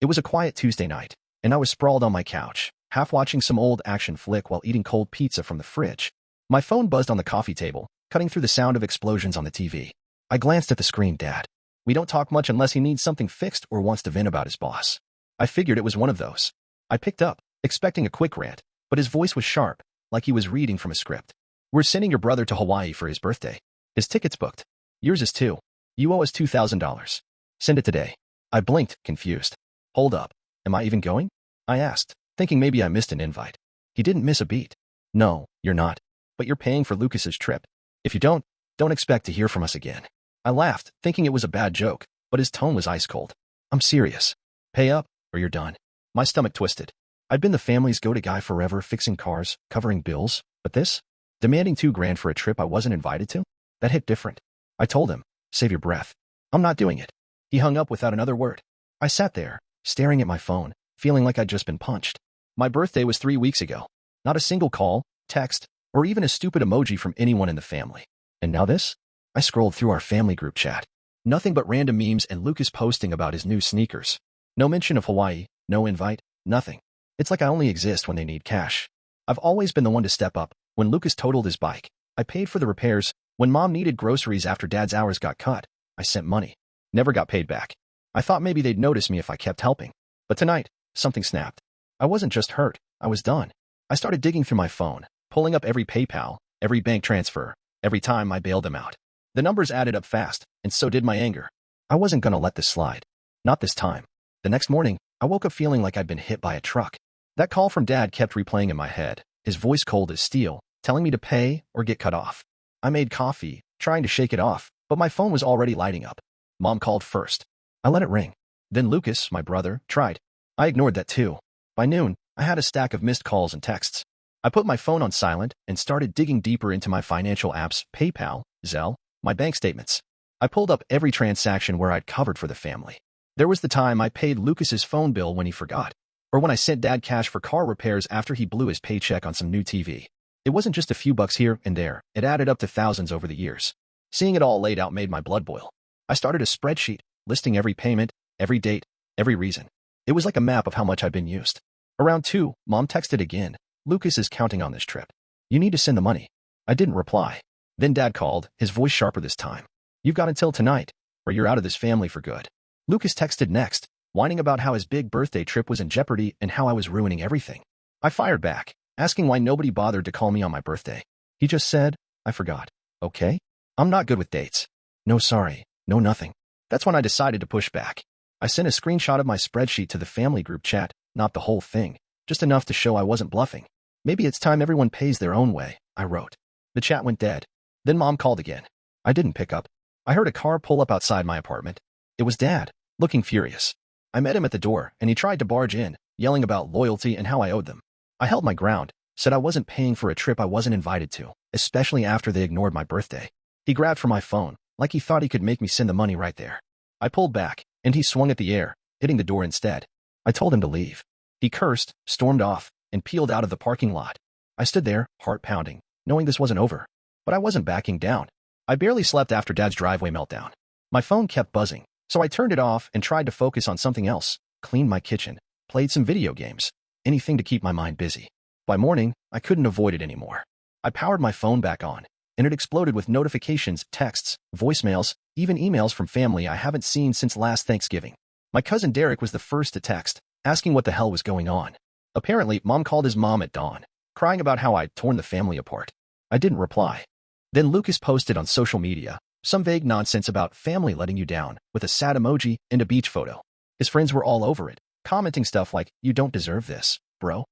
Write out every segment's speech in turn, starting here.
It was a quiet Tuesday night, and I was sprawled on my couch, half watching some old action flick while eating cold pizza from the fridge. My phone buzzed on the coffee table, cutting through the sound of explosions on the TV. I glanced at the screen. Dad. We don't talk much unless he needs something fixed or wants to vent about his boss. I figured it was one of those. I picked up, expecting a quick rant, but his voice was sharp, like he was reading from a script. We're sending your brother to Hawaii for his birthday. His ticket's booked. Yours is too. You owe us $2,000. Send it today. I blinked, confused. Hold up. Am I even going? I asked, thinking maybe I missed an invite. He didn't miss a beat. No, you're not. But you're paying for Lucas's trip. If you don't expect to hear from us again. I laughed, thinking it was a bad joke, but his tone was ice cold. I'm serious. Pay up, or you're done. My stomach twisted. I'd been the family's go-to guy forever, fixing cars, covering bills, but this? Demanding $2,000 for a trip I wasn't invited to? That hit different. I told him, save your breath. I'm not doing it. He hung up without another word. I sat there, staring at my phone, feeling like I'd just been punched. My birthday was 3 weeks ago. Not a single call, text, or even a stupid emoji from anyone in the family. And now this? I scrolled through our family group chat. Nothing but random memes and Lucas posting about his new sneakers. No mention of Hawaii, no invite, nothing. It's like I only exist when they need cash. I've always been the one to step up. When Lucas totaled his bike, I paid for the repairs. When Mom needed groceries after Dad's hours got cut, I sent money. Never got paid back. I thought maybe they'd notice me if I kept helping. But tonight, something snapped. I wasn't just hurt, I was done. I started digging through my phone, pulling up every PayPal, every bank transfer, every time I bailed them out. The numbers added up fast, and so did my anger. I wasn't gonna let this slide. Not this time. The next morning, I woke up feeling like I'd been hit by a truck. That call from Dad kept replaying in my head, his voice cold as steel, telling me to pay or get cut off. I made coffee, trying to shake it off, but my phone was already lighting up. Mom called first. I let it ring. Then Lucas, my brother, tried. I ignored that too. By noon, I had a stack of missed calls and texts. I put my phone on silent and started digging deeper into my financial apps, PayPal, Zelle, my bank statements. I pulled up every transaction where I'd covered for the family. There was the time I paid Lucas's phone bill when he forgot, or when I sent Dad cash for car repairs after he blew his paycheck on some new TV. It wasn't just a few bucks here and there, it added up to thousands over the years. Seeing it all laid out made my blood boil. I started a spreadsheet, listing every payment, every date, every reason. It was like a map of how much I'd been used. Around 2, Mom texted again. Lucas is counting on this trip. You need to send the money. I didn't reply. Then Dad called, his voice sharper this time. You've got until tonight, or you're out of this family for good. Lucas texted next, whining about how his big birthday trip was in jeopardy and how I was ruining everything. I fired back, asking why nobody bothered to call me on my birthday. He just said, I forgot. Okay? I'm not good with dates. No sorry, no nothing. That's when I decided to push back. I sent a screenshot of my spreadsheet to the family group chat, not the whole thing, just enough to show I wasn't bluffing. Maybe it's time everyone pays their own way, I wrote. The chat went dead. Then Mom called again. I didn't pick up. I heard a car pull up outside my apartment. It was Dad, looking furious. I met him at the door, and he tried to barge in, yelling about loyalty and how I owed them. I held my ground, said I wasn't paying for a trip I wasn't invited to, especially after they ignored my birthday. He grabbed for my phone, like he thought he could make me send the money right there. I pulled back, and he swung at the air, hitting the door instead. I told him to leave. He cursed, stormed off, and peeled out of the parking lot. I stood there, heart pounding, knowing this wasn't over. But I wasn't backing down. I barely slept after Dad's driveway meltdown. My phone kept buzzing, so I turned it off and tried to focus on something else, cleaned my kitchen, played some video games, anything to keep my mind busy. By morning, I couldn't avoid it anymore. I powered my phone back on, and it exploded with notifications, texts, voicemails, even emails from family I haven't seen since last Thanksgiving. My cousin Derek was the first to text, asking what the hell was going on. Apparently, Mom called his mom at dawn, crying about how I'd torn the family apart. I didn't reply. Then Lucas posted on social media, some vague nonsense about family letting you down, with a sad emoji and a beach photo. His friends were all over it, commenting stuff like, you don't deserve this, bro.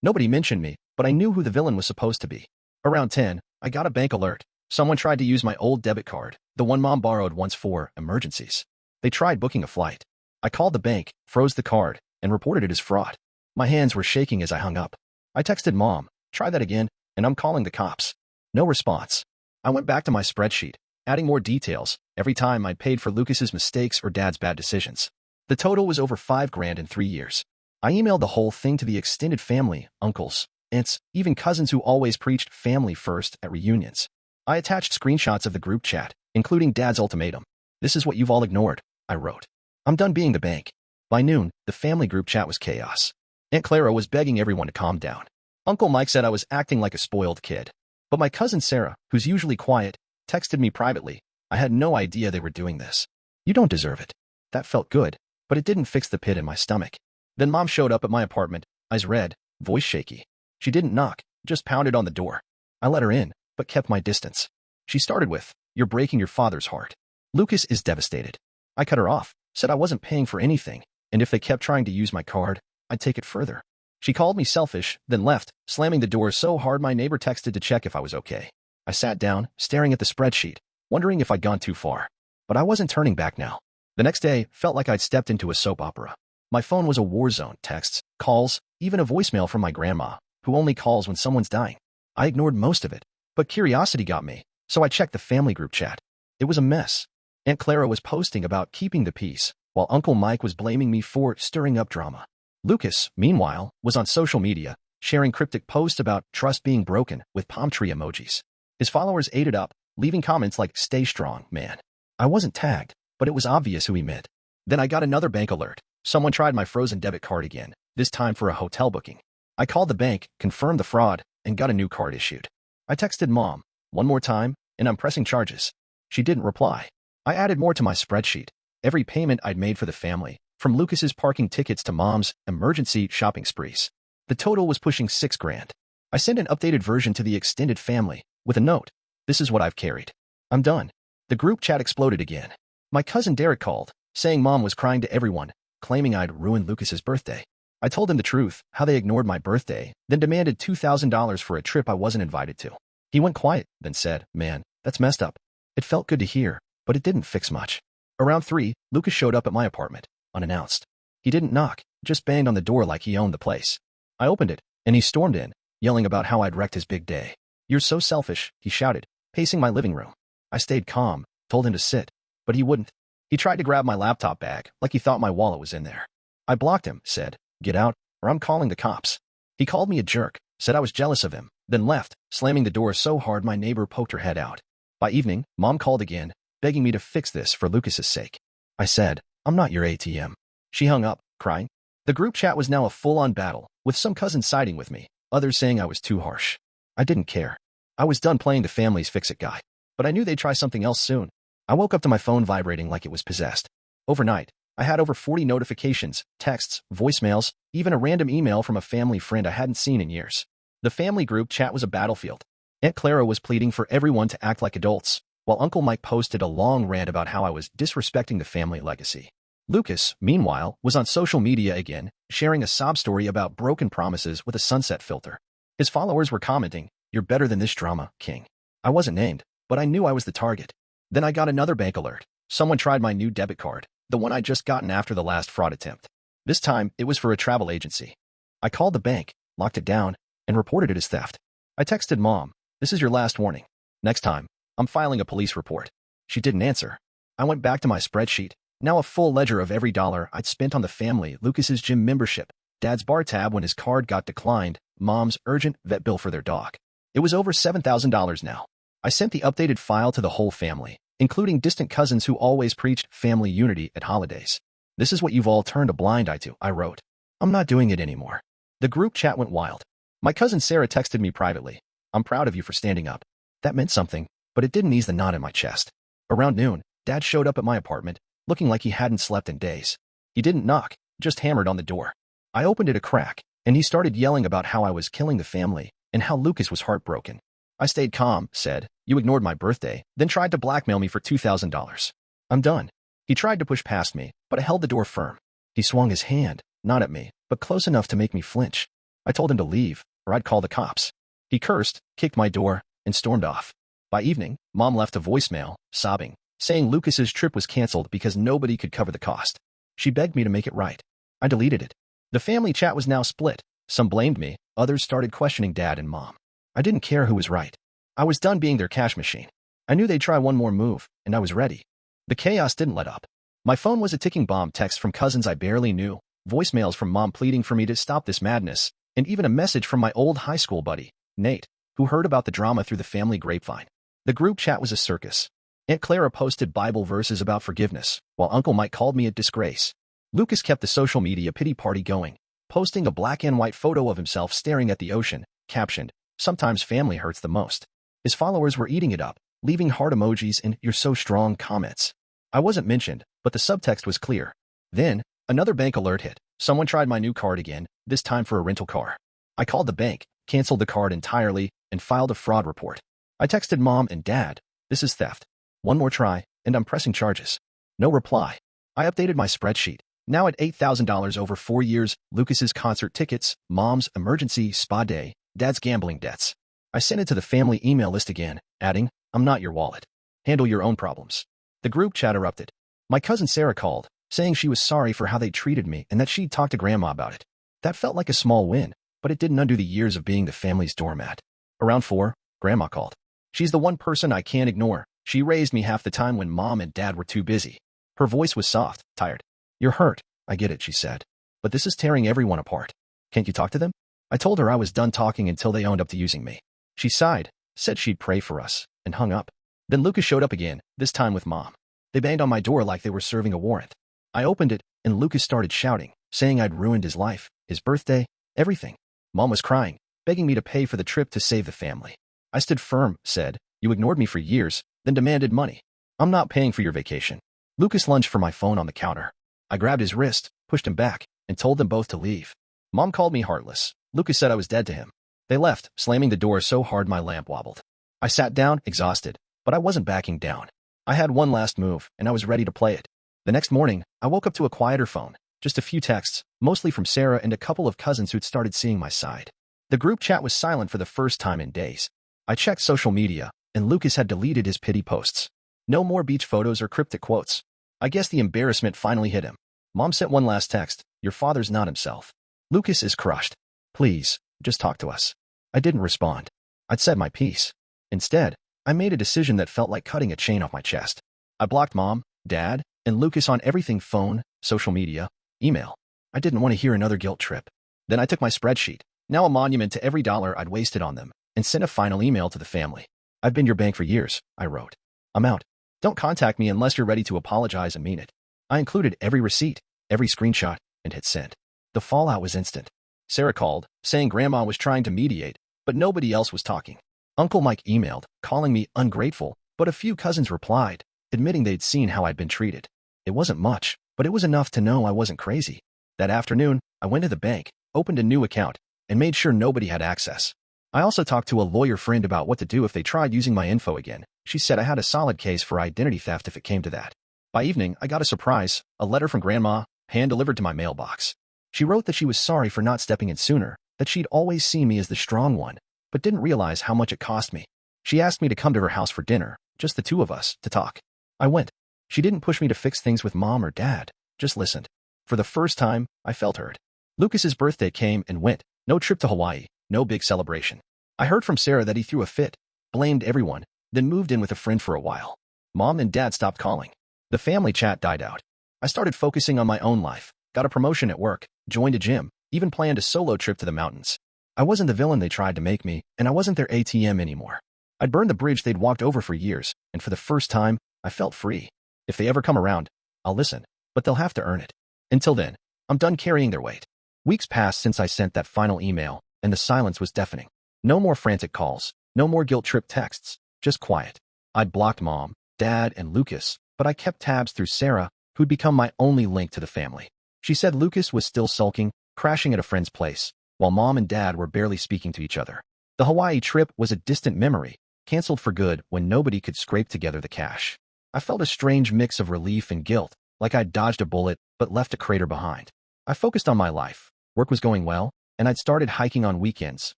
Nobody mentioned me, but I knew who the villain was supposed to be. Around 10, I got a bank alert. Someone tried to use my old debit card, the one Mom borrowed once for emergencies. They tried booking a flight. I called the bank, froze the card, and reported it as fraud. My hands were shaking as I hung up. I texted Mom, try that again, and I'm calling the cops. No response. I went back to my spreadsheet, adding more details every time I'd paid for Lucas's mistakes or Dad's bad decisions. The total was over $5,000 in 3 years. I emailed the whole thing to the extended family, uncles, aunts, even cousins who always preached family first at reunions. I attached screenshots of the group chat, including Dad's ultimatum. This is what you've all ignored, I wrote. I'm done being the bank. By noon, the family group chat was chaos. Aunt Clara was begging everyone to calm down. Uncle Mike said I was acting like a spoiled kid. But my cousin Sarah, who's usually quiet, texted me privately. I had no idea they were doing this. You don't deserve it. That felt good, but it didn't fix the pit in my stomach. Then Mom showed up at my apartment, eyes red, voice shaky. She didn't knock, just pounded on the door. I let her in, but kept my distance. She started with, "You're breaking your father's heart. Lucas is devastated." I cut her off, said I wasn't paying for anything, and if they kept trying to use my card, I'd take it further. She called me selfish, then left, slamming the door so hard my neighbor texted to check if I was okay. I sat down, staring at the spreadsheet, wondering if I'd gone too far. But I wasn't turning back now. The next day felt like I'd stepped into a soap opera. My phone was a war zone, texts, calls, even a voicemail from my grandma, who only calls when someone's dying. I ignored most of it, but curiosity got me, so I checked the family group chat. It was a mess. Aunt Clara was posting about keeping the peace, while Uncle Mike was blaming me for stirring up drama. Lucas, meanwhile, was on social media, sharing cryptic posts about trust being broken with palm tree emojis. His followers ate it up, leaving comments like, "Stay strong, man." I wasn't tagged, but it was obvious who he meant. Then I got another bank alert. Someone tried my frozen debit card again, this time for a hotel booking. I called the bank, confirmed the fraud, and got a new card issued. I texted Mom, "One more time, and I'm pressing charges." She didn't reply. I added more to my spreadsheet. Every payment I'd made for the family, from Lucas's parking tickets to Mom's emergency shopping sprees. The total was pushing $6,000. I sent an updated version to the extended family, with a note, "This is what I've carried. I'm done." The group chat exploded again. My cousin Derek called, saying Mom was crying to everyone, claiming I'd ruined Lucas's birthday. I told him the truth, how they ignored my birthday, then demanded $2,000 for a trip I wasn't invited to. He went quiet, then said, "Man, that's messed up." It felt good to hear, but it didn't fix much. Around 3, Lucas showed up at my apartment, unannounced. He didn't knock, just banged on the door like he owned the place. I opened it, and he stormed in, yelling about how I'd wrecked his big day. "You're so selfish," he shouted, pacing my living room. I stayed calm, told him to sit, but he wouldn't. He tried to grab my laptop bag, like he thought my wallet was in there. I blocked him, said, "Get out, or I'm calling the cops." He called me a jerk, said I was jealous of him, then left, slamming the door so hard my neighbor poked her head out. By evening, Mom called again, begging me to fix this for Lucas's sake. I said, "I'm not your ATM." She hung up, crying. The group chat was now a full-on battle, with some cousins siding with me, others saying I was too harsh. I didn't care. I was done playing the family's fix-it guy, but I knew they'd try something else soon. I woke up to my phone vibrating like it was possessed. Overnight, I had over 40 notifications, texts, voicemails, even a random email from a family friend I hadn't seen in years. The family group chat was a battlefield. Aunt Clara was pleading for everyone to act like adults, while Uncle Mike posted a long rant about how I was disrespecting the family legacy. Lucas, meanwhile, was on social media again, sharing a sob story about broken promises with a sunset filter. His followers were commenting, "You're better than this drama, King." I wasn't named, but I knew I was the target. Then I got another bank alert. Someone tried my new debit card, the one I'd just gotten after the last fraud attempt. This time, it was for a travel agency. I called the bank, locked it down, and reported it as theft. I texted Mom, "This is your last warning. Next time, I'm filing a police report." She didn't answer. I went back to my spreadsheet, now a full ledger of every dollar I'd spent on the family, Lucas's gym membership, Dad's bar tab when his card got declined, Mom's urgent vet bill for their dog. It was over $7,000 now. I sent the updated file to the whole family, including distant cousins who always preached family unity at holidays. "This is what you've all turned a blind eye to," I wrote. "I'm not doing it anymore." The group chat went wild. My cousin Sarah texted me privately, "I'm proud of you for standing up." That meant something, but it didn't ease the knot in my chest. Around noon, Dad showed up at my apartment, looking like he hadn't slept in days. He didn't knock, just hammered on the door. I opened it a crack, and he started yelling about how I was killing the family and how Lucas was heartbroken. I stayed calm, said, "You ignored my birthday," then tried to blackmail me for $2,000. "I'm done." He tried to push past me, but I held the door firm. He swung his hand, not at me, but close enough to make me flinch. I told him to leave, or I'd call the cops. He cursed, kicked my door, and stormed off. By evening, Mom left a voicemail, sobbing, saying Lucas's trip was canceled because nobody could cover the cost. She begged me to make it right. I deleted it. The family chat was now split. Some blamed me, others started questioning Dad and Mom. I didn't care who was right. I was done being their cash machine. I knew they'd try one more move, and I was ready. The chaos didn't let up. My phone was a ticking bomb, texts from cousins I barely knew, voicemails from Mom pleading for me to stop this madness, and even a message from my old high school buddy, Nate, who heard about the drama through the family grapevine. The group chat was a circus. Aunt Clara posted Bible verses about forgiveness, while Uncle Mike called me a disgrace. Lucas kept the social media pity party going, posting a black and white photo of himself staring at the ocean, captioned, "Sometimes family hurts the most." His followers were eating it up, leaving heart emojis and "you're so strong" comments. I wasn't mentioned, but the subtext was clear. Then, another bank alert hit. Someone tried my new card again, this time for a rental car. I called the bank, canceled the card entirely, and filed a fraud report. I texted Mom and Dad, "This is theft. One more try, and I'm pressing charges." No reply. I updated my spreadsheet. Now at $8,000 over 4 years, Lucas's concert tickets, Mom's emergency spa day, Dad's gambling debts. I sent it to the family email list again, adding, "I'm not your wallet. Handle your own problems." The group chat erupted. My cousin Sarah called, saying she was sorry for how they treated me and that she'd talked to Grandma about it. That felt like a small win, but it didn't undo the years of being the family's doormat. Around 4, Grandma called. "She's the one person I can't ignore. She raised me half the time when Mom and Dad were too busy." Her voice was soft, tired. "You're hurt. I get it," she said. "But this is tearing everyone apart. Can't you talk to them?" I told her I was done talking until they owned up to using me. She sighed, said she'd pray for us, and hung up. Then Lucas showed up again, this time with Mom. They banged on my door like they were serving a warrant. I opened it, and Lucas started shouting, saying I'd ruined his life, his birthday, everything. Mom was crying, begging me to pay for the trip to save the family. I stood firm, said, "You ignored me for years," then demanded money. "I'm not paying for your vacation." Lucas lunged for my phone on the counter. I grabbed his wrist, pushed him back, and told them both to leave. Mom called me heartless. Lucas said I was dead to him. They left, slamming the door so hard my lamp wobbled. I sat down, exhausted, but I wasn't backing down. I had one last move, and I was ready to play it. The next morning, I woke up to a quieter phone, just a few texts, mostly from Sarah and a couple of cousins who'd started seeing my side. The group chat was silent for the first time in days. I checked social media, and Lucas had deleted his pity posts. No more beach photos or cryptic quotes. I guess the embarrassment finally hit him. Mom sent one last text, "Your father's not himself. Lucas is crushed. Please, just talk to us." I didn't respond. I'd said my piece. Instead, I made a decision that felt like cutting a chain off my chest. I blocked Mom, Dad, and Lucas on everything: phone, social media, email. I didn't want to hear another guilt trip. Then I took my spreadsheet, now a monument to every dollar I'd wasted on them, and sent a final email to the family. "I've been your bank for years," I wrote. "I'm out. Don't contact me unless you're ready to apologize and mean it." I included every receipt, every screenshot, and hit send. The fallout was instant. Sarah called, saying Grandma was trying to mediate, but nobody else was talking. Uncle Mike emailed, calling me ungrateful, but a few cousins replied, admitting they'd seen how I'd been treated. It wasn't much, but it was enough to know I wasn't crazy. That afternoon, I went to the bank, opened a new account, and made sure nobody had access. I also talked to a lawyer friend about what to do if they tried using my info again. She said I had a solid case for identity theft if it came to that. By evening, I got a surprise, a letter from Grandma, hand-delivered to my mailbox. She wrote that she was sorry for not stepping in sooner, that she'd always seen me as the strong one, but didn't realize how much it cost me. She asked me to come to her house for dinner, just the two of us, to talk. I went. She didn't push me to fix things with Mom or Dad, just listened. For the first time, I felt heard. Lucas's birthday came and went, no trip to Hawaii, no big celebration. I heard from Sarah that he threw a fit, blamed everyone, then moved in with a friend for a while. Mom and Dad stopped calling. The family chat died out. I started focusing on my own life, got a promotion at work, joined a gym, even planned a solo trip to the mountains. I wasn't the villain they tried to make me, and I wasn't their ATM anymore. I'd burned the bridge they'd walked over for years, and for the first time, I felt free. If they ever come around, I'll listen, but they'll have to earn it. Until then, I'm done carrying their weight. Weeks passed since I sent that final email, and the silence was deafening. No more frantic calls, no more guilt-trip texts, just quiet. I'd blocked Mom, Dad, and Lucas, but I kept tabs through Sarah, who'd become my only link to the family. She said Lucas was still sulking, crashing at a friend's place, while Mom and Dad were barely speaking to each other. The Hawaii trip was a distant memory, canceled for good when nobody could scrape together the cash. I felt a strange mix of relief and guilt, like I'd dodged a bullet but left a crater behind. I focused on my life. Work was going well, and I'd started hiking on weekends,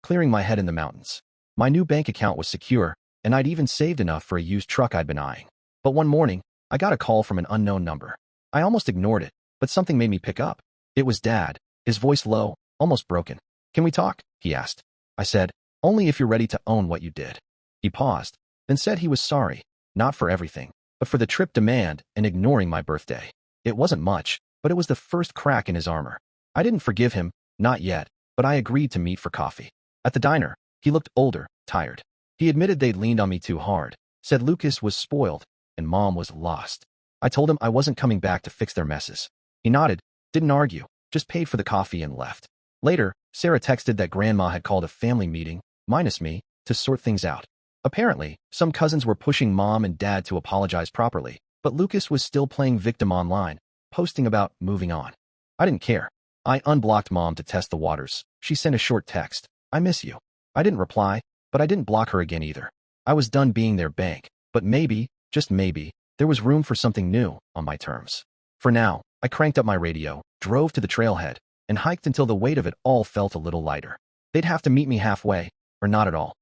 clearing my head in the mountains. My new bank account was secure, and I'd even saved enough for a used truck I'd been eyeing. But one morning, I got a call from an unknown number. I almost ignored it, but something made me pick up. It was Dad, his voice low, almost broken. "Can we talk?" he asked. I said, "Only if you're ready to own what you did." He paused, then said he was sorry, not for everything, but for the trip demand and ignoring my birthday. It wasn't much, but it was the first crack in his armor. I didn't forgive him, not yet, but I agreed to meet for coffee. At the diner, he looked older, tired. He admitted they'd leaned on me too hard, said Lucas was spoiled, and Mom was lost. I told him I wasn't coming back to fix their messes. He nodded, Didn't argue, just paid for the coffee and left. Later, Sarah texted that Grandma had called a family meeting, minus me, to sort things out. Apparently, some cousins were pushing Mom and Dad to apologize properly, but Lucas was still playing victim online, posting about moving on. I didn't care. I unblocked Mom to test the waters. She sent a short text, "I miss you." I didn't reply, but I didn't block her again either. I was done being their bank, but maybe, just maybe, there was room for something new, on my terms. For now, I cranked up my radio, drove to the trailhead, and hiked until the weight of it all felt a little lighter. They'd have to meet me halfway, or not at all.